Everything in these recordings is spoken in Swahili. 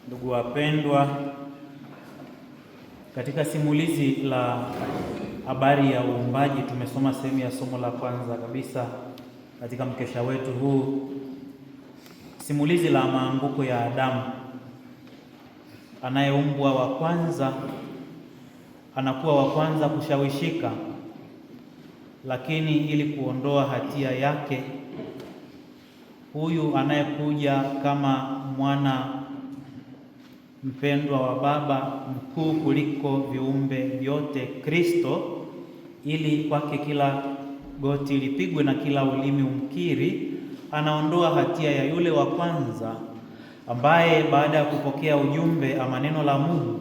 Ndugu wapendwa, katika simulizi la habari ya uumbaji tumesoma sehemu ya somo la kwanza kabisa katika mkesha wetu huu, simulizi la maanguko ya Adamu. Anayeumbwa wa kwanza anakuwa wa kwanza kushawishika, lakini ili kuondoa hatia yake, huyu anayekuja kama mwana mpendwa wa Baba, mkuu kuliko viumbe vyote, Kristo, ili kwake kila goti lipigwe na kila ulimi umkiri, anaondoa hatia ya yule wa kwanza ambaye baada ya kupokea ujumbe ama neno la Mungu,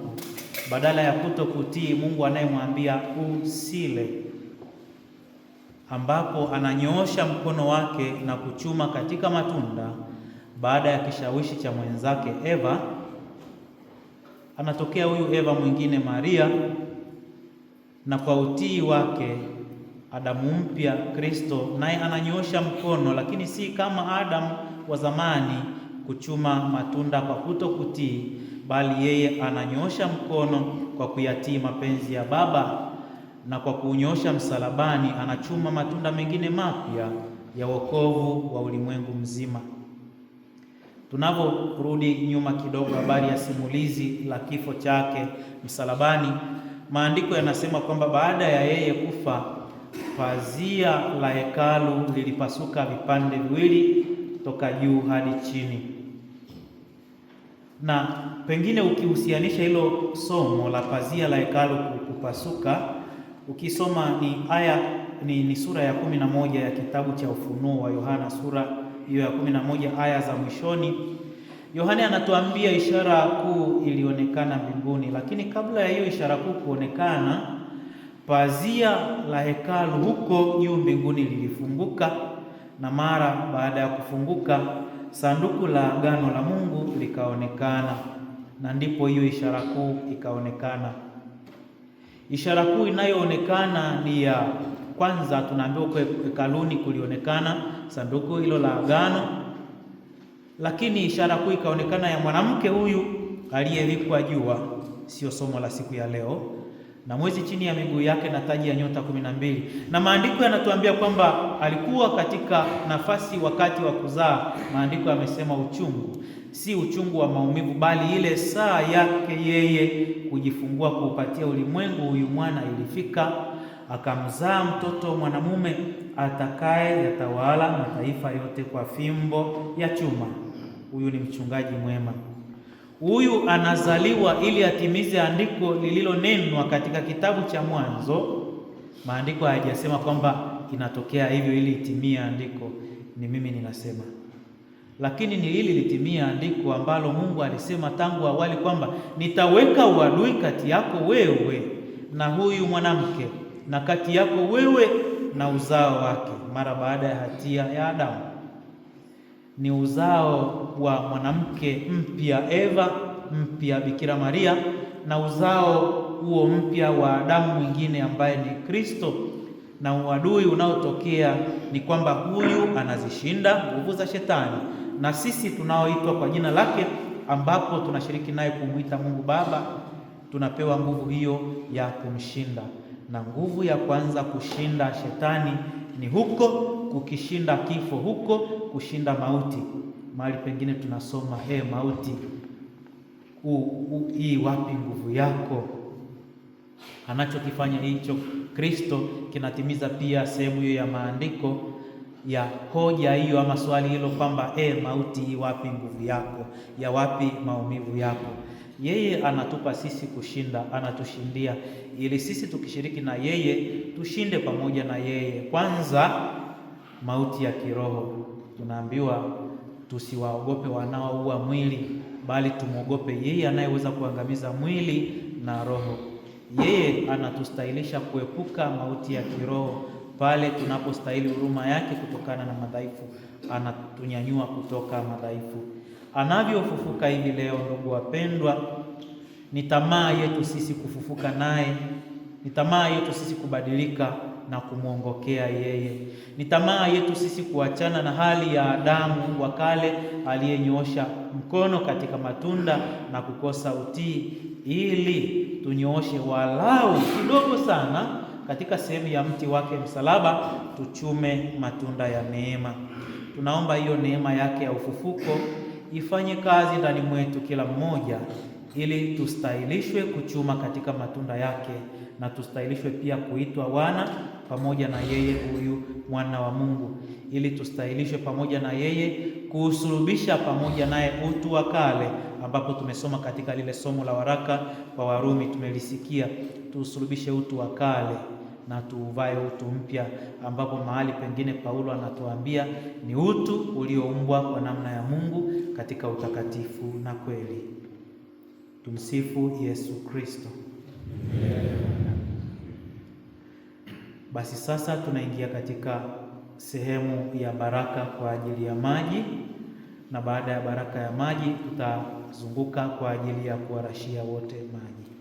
badala ya kutokutii Mungu anayemwambia usile, ambapo ananyoosha mkono wake na kuchuma katika matunda baada ya kishawishi cha mwenzake Eva. Anatokea huyu Eva mwingine Maria, na kwa utii wake Adamu mpya Kristo, naye ananyoosha mkono, lakini si kama Adamu wa zamani kuchuma matunda kwa kutokutii, bali yeye ananyoosha mkono kwa kuyatii mapenzi ya Baba, na kwa kuunyoosha msalabani anachuma matunda mengine mapya ya wokovu wa ulimwengu mzima. Tunaporudi nyuma kidogo, habari ya simulizi la kifo chake msalabani, maandiko yanasema kwamba baada ya yeye kufa, pazia la hekalu lilipasuka vipande viwili toka juu hadi chini. Na pengine ukihusianisha hilo somo la pazia la hekalu kupasuka, ukisoma ni sura ya 11 ya kitabu cha Ufunuo wa Yohana, sura hiyo ya 11 aya za mwishoni. Yohana anatuambia ishara kuu ilionekana mbinguni, lakini kabla ya hiyo ishara kuu kuonekana, pazia la hekalu huko juu mbinguni lilifunguka, na mara baada ya kufunguka, sanduku la agano la Mungu likaonekana, na ndipo hiyo ishara kuu ikaonekana. Ishara kuu inayoonekana ni ya kwanza, tunaambiwa kwa hekaluni kulionekana sanduku hilo la agano, lakini ishara kuu ikaonekana ya mwanamke huyu aliyevikwa jua, sio somo la siku ya leo, na mwezi chini ya miguu yake na taji ya nyota 12. Na maandiko yanatuambia kwamba alikuwa katika nafasi wakati wa kuzaa. Maandiko yamesema uchungu, si uchungu wa maumivu, bali ile saa yake yeye kujifungua kuupatia ulimwengu huyu mwana ilifika, akamzaa mtoto mwanamume atakaye yatawala mataifa yote kwa fimbo ya chuma. Huyu ni mchungaji mwema. Huyu anazaliwa ili atimize andiko lililonenwa katika kitabu cha Mwanzo. Maandiko hayajasema kwamba inatokea hivyo ili itimie andiko, ni mimi ninasema, lakini ni ili litimie andiko ambalo Mungu alisema tangu awali kwamba nitaweka uadui kati yako wewe na huyu mwanamke, na kati yako wewe na uzao wake. Mara baada ya hatia ya Adamu, ni uzao wa mwanamke mpya Eva, mpya Bikira Maria, na uzao huo mpya wa Adamu mwingine ambaye ni Kristo. Na uadui unaotokea ni kwamba huyu anazishinda nguvu za Shetani, na sisi tunaoitwa kwa jina lake, ambapo tunashiriki naye kumwita Mungu Baba, tunapewa nguvu hiyo ya kumshinda. Na nguvu ya kwanza kushinda Shetani ni huko kukishinda kifo, huko kushinda mauti. Mahali pengine tunasoma mauti, hii wapi nguvu yako? Anachokifanya hicho Kristo kinatimiza pia sehemu hiyo ya maandiko ya hoja hiyo ama swali hilo kwamba mauti, hii wapi nguvu yako? Ya wapi maumivu yako? Yeye anatupa sisi kushinda, anatushindia ili sisi tukishiriki na yeye tushinde pamoja na yeye. Kwanza, mauti ya kiroho. Tunaambiwa tusiwaogope wanaoua mwili, bali tumwogope yeye anayeweza kuangamiza mwili na roho. Yeye anatustahilisha kuepuka mauti ya kiroho pale tunapostahili huruma yake kutokana na madhaifu. Anatunyanyua kutoka madhaifu. Anavyofufuka hivi leo, ndugu wapendwa, ni tamaa yetu sisi kufufuka naye, ni tamaa yetu sisi kubadilika na kumwongokea yeye. Ni tamaa yetu sisi kuachana na hali ya Adamu wa kale aliyenyoosha mkono katika matunda na kukosa utii, ili tunyooshe walau kidogo sana katika sehemu ya mti wake msalaba, tuchume matunda ya neema. Tunaomba hiyo neema yake ya ufufuko ifanye kazi ndani mwetu kila mmoja, ili tustahilishwe kuchuma katika matunda yake, na tustahilishwe pia kuitwa wana pamoja na yeye huyu mwana wa Mungu, ili tustahilishwe pamoja na yeye kuusulubisha pamoja naye utu wa kale, ambapo tumesoma katika lile somo la waraka kwa Warumi, tumelisikia tuusulubishe utu wa kale na tuuvae utu mpya, ambapo mahali pengine Paulo anatuambia ni utu ulioumbwa kwa namna ya Mungu katika utakatifu na kweli. Tumsifu Yesu Kristo. Basi sasa tunaingia katika sehemu ya baraka kwa ajili ya maji, na baada ya baraka ya maji tutazunguka kwa ajili ya kuwarashia wote maji.